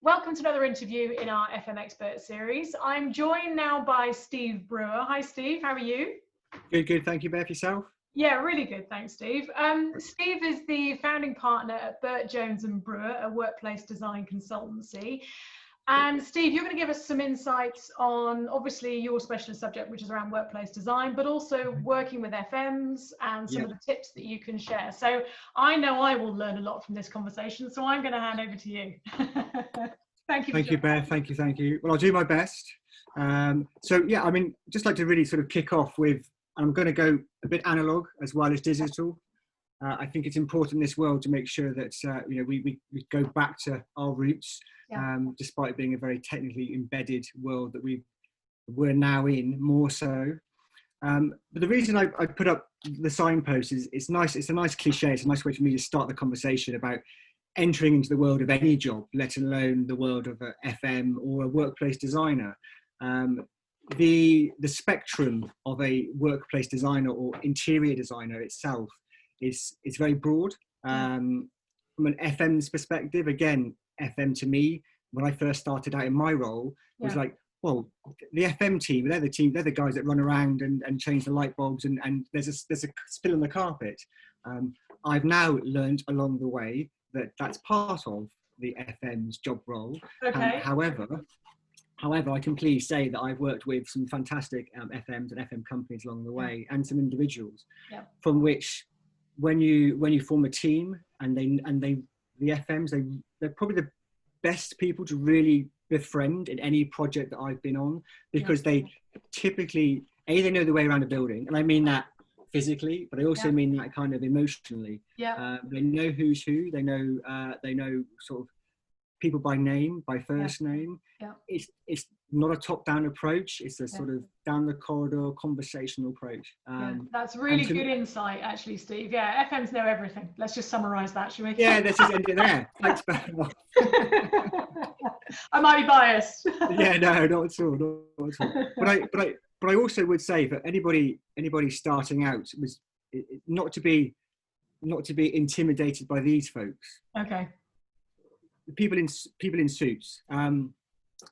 Welcome to another interview in our FM Expert series. I'm joined now by Steve Brewer. Hi, Steve. How are you? Good. Thank you, Beth. Yourself? Yeah, really good. Thanks, Steve. Steve is the founding partner at Burtt-Jones Brewer, a workplace design consultancy. And Steve, you're going to give us some insights on, obviously, your specialist subject, which is around workplace design, but also working with FMs and some of the tips that you can share. So I know I will learn a lot from this conversation, so I'm going to hand over to you. Thank you. Thank you, Beth. Thank you. Well, I'll do my best. So yeah, I mean, just like to really sort of kick off with, and I'm going to go a bit analog as well as digital. I think it's important in this world to make sure that we go back to our roots, despite being a very technically embedded world that we're now in, more so. But the reason I put up the signpost is it's nice. It's a nice cliche. It's a nice way for me to start the conversation about entering into the world of any job, let alone the world of a FM or a workplace designer. The spectrum of a workplace designer or interior designer itself is very broad. From an FM's perspective, again, FM to me, when I first started out in my role, was like, well, the FM team, they're the guys that run around and change the light bulbs and there's a spill on the carpet. I've now learned along the way that that's part of the FM's job role. Okay. However, I can please say that I've worked with some fantastic FMs and FM companies along the way, and some individuals, from which, when you form a team and the FMs, they're probably the best people to really befriend in any project that I've been on, because they typically, they know the way around a building, and I mean that physically, but I also mean that kind of emotionally. They know who's who. They know sort of people by name, by first name. It's not a top-down approach. It's a sort of down the corridor conversational approach. That's really good insight, actually, Steve. Yeah, FMs know everything. Let's just summarise that, shall we? Yeah, let's just end it there. Thanks, Beth. I might be biased. Yeah, no, not at all. But I also would say that anybody starting out was not to be intimidated by these folks. Okay. People in suits.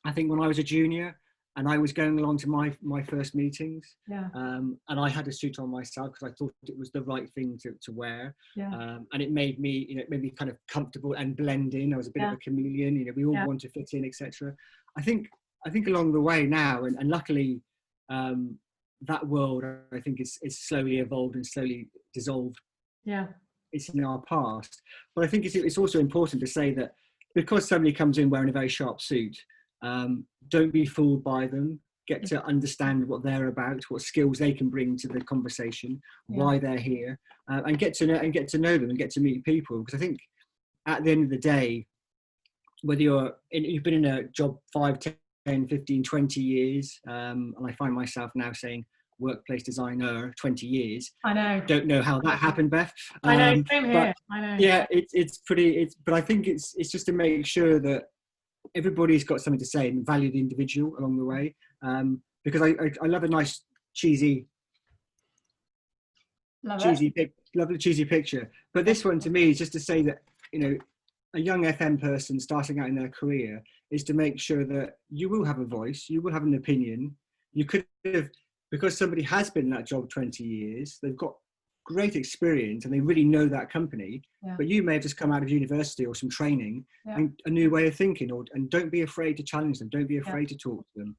I think when I was a junior and I was going along to my first meetings, and I had a suit on myself because I thought it was the right thing to wear, and it made me, kind of comfortable and blend in. I was a bit of a chameleon. We all want to fit in, etc. I think along the way now, and luckily, that world I think is slowly evolved and slowly dissolved. It's in our past, but I think it's also important to say that, because somebody comes in wearing a very sharp suit, don't be fooled by them. Get to understand what they're about, what skills they can bring to the conversation, why they're here, and get to know them and get to meet people. Because I think at the end of the day, whether you've been in a job 5, 10, 15, 20 years, and I find myself now saying workplace designer 20 years. I know. Don't know how that happened, Beth. I know, same here. I know. Yeah, but I think it's just to make sure that everybody's got something to say and value the individual along the way. Because I love a nice cheesy picture. But this one to me is just to say that, a young FM person starting out in their career is to make sure that you will have a voice, you will have an opinion. You could have, because somebody has been in that job 20 years, they've got great experience and they really know that company, but you may have just come out of university or some training and a new way of thinking, and don't be afraid to challenge them. Don't be afraid to talk to them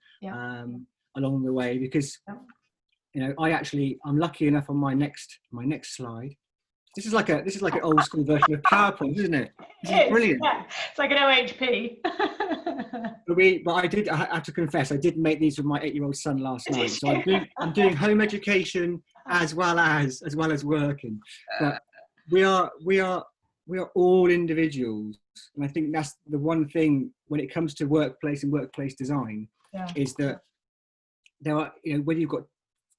along the way, because I'm lucky enough on my next slide. This is like an old school version of PowerPoint, isn't it? This is brilliant. Yeah. It's like an OHP. But I have to confess, I did make these with my 8-year-old son last night. So I'm doing home education as well as working. But we are all individuals, and I think that's the one thing when it comes to workplace and workplace design, is that there are, whether you've got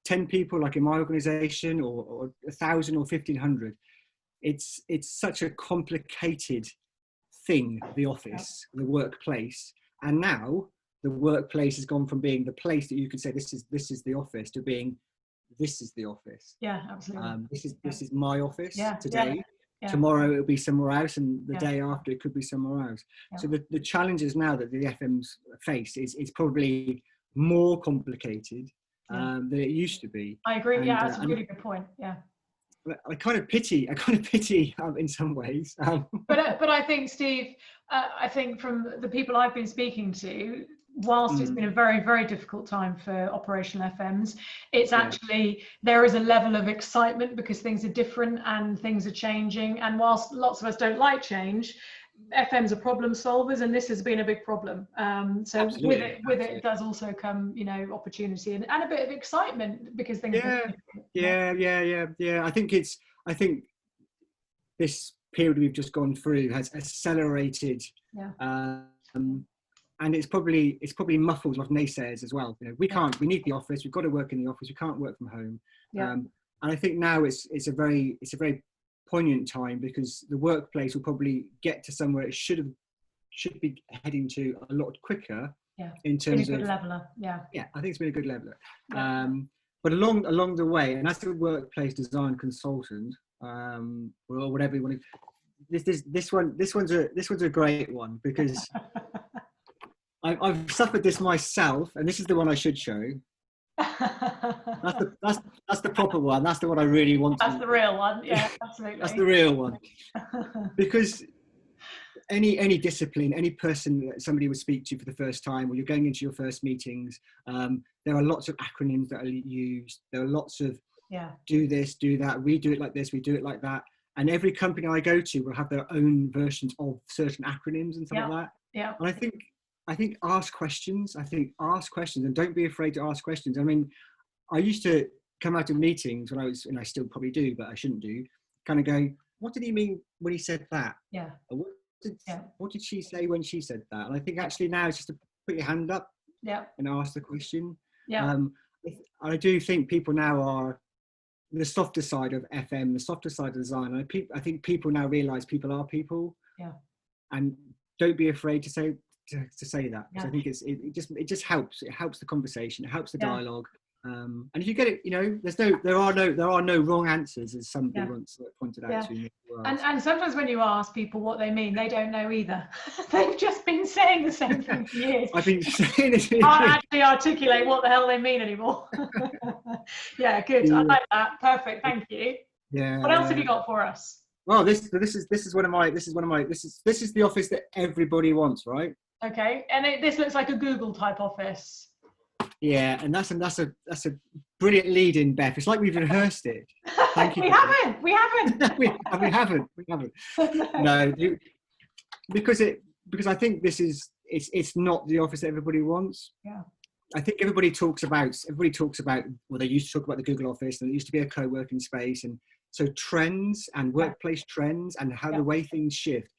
10 people like in my organisation, or 1,000 or 1,500, it's such a complicated thing, the office, the workplace. And now the workplace has gone from being the place that you could say this is the office, to being this is the office. Yeah, absolutely. This is my office today. Tomorrow it'll be somewhere else, and the day after it could be somewhere else. So the challenges now that the FMs face is probably more complicated than it used to be. I agree. Yeah, that's a really good point. Yeah. I kind of pity in some ways. But I think, Steve, I think from the people I've been speaking to, whilst it's been a very, very difficult time for operational FMs, it's actually, there is a level of excitement because things are different and things are changing. And whilst lots of us don't like change, FMs are problem solvers, and this has been a big problem. So with it does also come, opportunity and a bit of excitement because things are different. I think this period we've just gone through has accelerated, and it's probably muffled a lot of naysayers as well. We need the office, we've got to work in the office, we can't work from home. And I think now it's a very poignant time because the workplace will probably get to somewhere it should be heading to a lot quicker. In terms of leveler. I think it's been a good leveler. But along the way, and as a workplace design consultant, or whatever you want to, this one's a great one because I've suffered this myself, and this is the one I should show. That's the proper one. That's the one I really want. That's the real one. Yeah, absolutely. That's the real one. Because any discipline, any person that somebody would speak to for the first time, or you're going into your first meetings, there are lots of acronyms that are used. There are lots of do this, do that. We do it like this. We do it like that. And every company I go to will have their own versions of certain acronyms and stuff like that. Yeah. And I think ask questions. And don't be afraid to ask questions. I mean, I used to come out of meetings when I was, and I still probably do, but I shouldn't do, kind of going, what did he mean when he said that? Yeah. What did she say when she said that? And I think actually now it's just to put your hand up and ask the question. Yeah. I do think people now are the softer side of FM, the softer side of design. I think people now realise people are people. Yeah. And don't be afraid to say that, because I think it just helps. It helps the conversation. It helps the dialogue. And if you get it, there are no wrong answers, as somebody once pointed out to me. And sometimes when you ask people what they mean, they don't know either. They've just been saying the same thing for years. I've been saying it. Can't actually articulate what the hell they mean anymore. Yeah, good. I like that. Perfect. Thank you. Yeah. What else have you got for us? Well, this is the office that everybody wants, right? Okay, and this looks like a Google type office. Yeah, and that's a brilliant lead in, Beth. It's like we've rehearsed it. Thank you. We haven't. we haven't. No, because I think it's not the office that everybody wants. Yeah. I think everybody talks about. Well, they used to talk about the Google office, and it used to be a co-working space, and so trends and workplace trends and how the way things shift.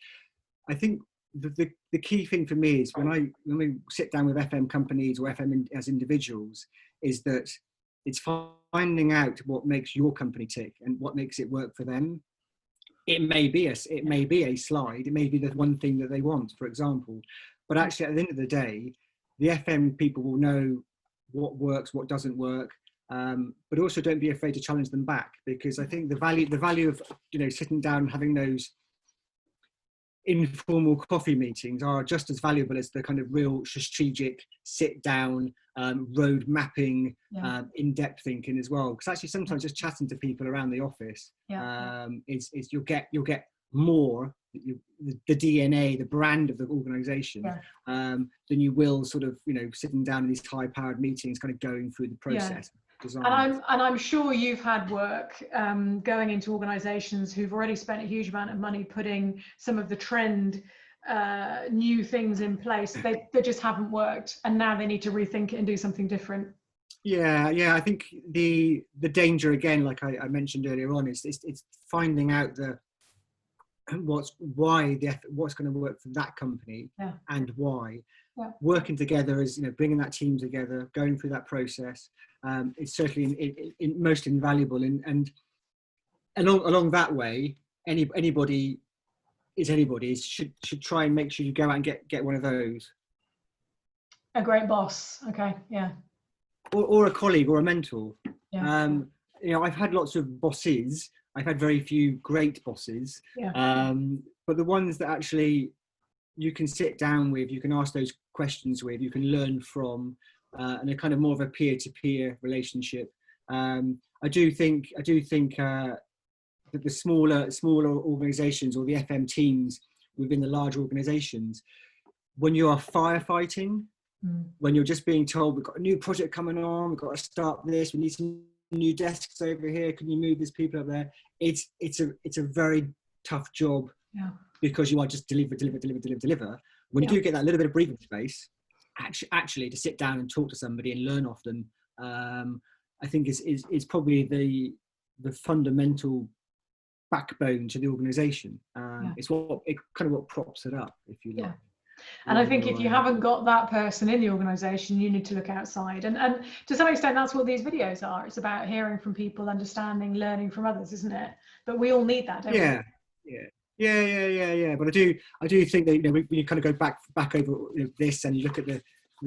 I think the key thing for me is when we sit down with FM companies or FM as individuals, is that it's finding out what makes your company tick and what makes it work for them. It may be a slide, it may be the one thing that they want, for example, but actually at the end of the day, the FM people will know what works, what doesn't work, but also don't be afraid to challenge them back, because I think the value of sitting down and having those informal coffee meetings are just as valuable as the kind of real strategic sit down road mapping in-depth thinking as well, because actually sometimes just chatting to people around the office is you'll get more the DNA, the brand of the organization than you will sort of sitting down in these high-powered meetings kind of going through the process. And I'm sure you've had work going into organisations who've already spent a huge amount of money putting some of the trend new things in place. They just haven't worked, and now they need to rethink it and do something different. Yeah. I think the danger, again, like I mentioned earlier on, is it's finding out what's going to work for that company and why. Yeah. Working together is bringing that team together, going through that process. It's certainly most invaluable, and along that way, anybody should try and make sure you go out and get one of those. A great boss, okay, yeah. Or a colleague or a mentor. Yeah. I've had lots of bosses I've had very few great bosses, but the ones that actually you can sit down with, you can ask those questions with, you can learn from, and a kind of more of a peer-to-peer relationship. I do think that the smaller organisations, or the FM teams within the larger organisations, when you are firefighting, when you're just being told, we've got a new project coming on, we've got to start this, we need some new desks over here, can you move these people up there? It's a very tough job, because you are just deliver. When you do get that little bit of breathing space, actually to sit down and talk to somebody and learn off them, I think is probably the fundamental backbone to the organisation. It's kind of what props it up, if you like. And I think if you haven't got that person in the organisation, you need to look outside. And to some extent, that's what these videos are. It's about hearing from people, understanding, learning from others, isn't it? But we all need that, don't we? Yeah. But I do think that, when you kind of go back over this, and you look at the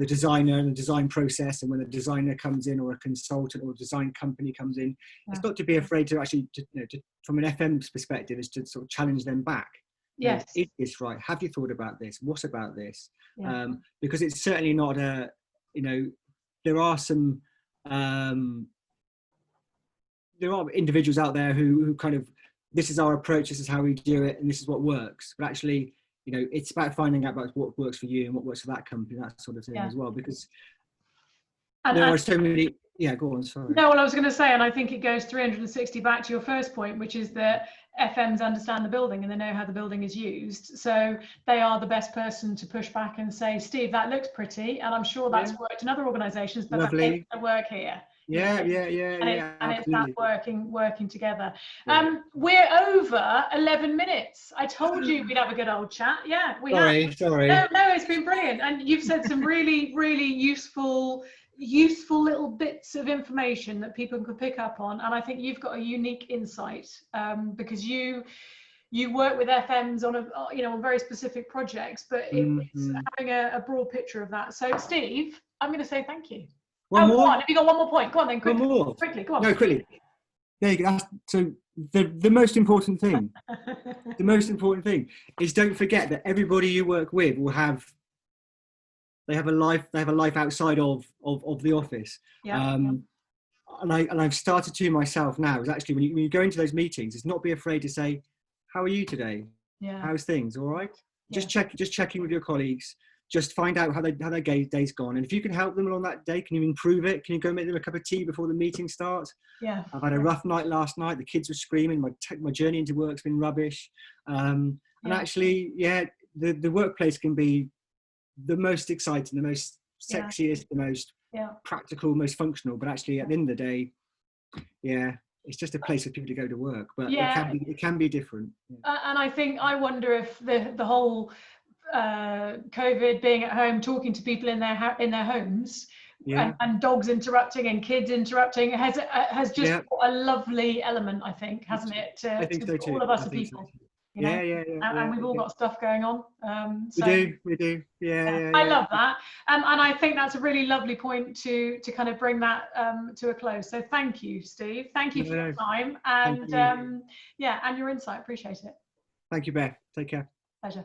designer and the design process, and when a designer comes in, or a consultant or a design company comes in, it's not to be afraid to actually, from an FM's perspective, is to sort of challenge them back. Yes. Is this right? Have you thought about this? What about this? Because it's certainly not there are some, there are individuals out there who kind of, this is our approach, this is how we do it, and this is what works. But actually, it's about finding out about what works for you and what works for that company, that sort of thing as well. Because there are so many. Yeah, go on. Sorry. No, well, I was going to say, and I think it goes 360 back to your first point, which is that FMs understand the building and they know how the building is used. So they are the best person to push back and say, Steve, that looks pretty, and I'm sure that's worked in other organisations, but that doesn't work here. And it's that working together. We're over 11 minutes. I told you we'd have a good old chat. Yeah, we have. Sorry. No, it's been brilliant, and you've said some really, really useful little bits of information that people can pick up on, and I think you've got a unique insight, because you work with FMs on on very specific projects, but it's having a broad picture of that. So Steve, I'm going to say thank you. One more? Go on. Have you got one more point? Go on then, quickly. One more. Quickly, go on. No, quickly. There you go. So the most important thing, is, don't forget that everybody you work with will have a life outside of the office. And I've started to myself now, is actually when you go into those meetings, is not be afraid to say, how are you today? How's things? All right. Just checking with your colleagues. Just find out how their day's gone, and if you can help them along that day, can you improve it? Can you go make them a cup of tea before the meeting starts? I've had a rough night last night. The kids were screaming. My journey into work's been rubbish. And actually, the workplace can be the most exciting, the most sexiest, the most practical, most functional. But actually, at the end of the day, it's just a place for people to go to work. But it can be different. And I wonder if the whole COVID, being at home, talking to people in their homes, and dogs interrupting and kids interrupting has just a lovely element, I think, hasn't it? I think so too. All of us are people. And we've all got stuff going on. We do. I love that, and I think that's a really lovely point to kind of bring that to a close. So thank you, Steve. Thank you for your time, and and your insight. Appreciate it. Thank you, Beth. Take care. Pleasure.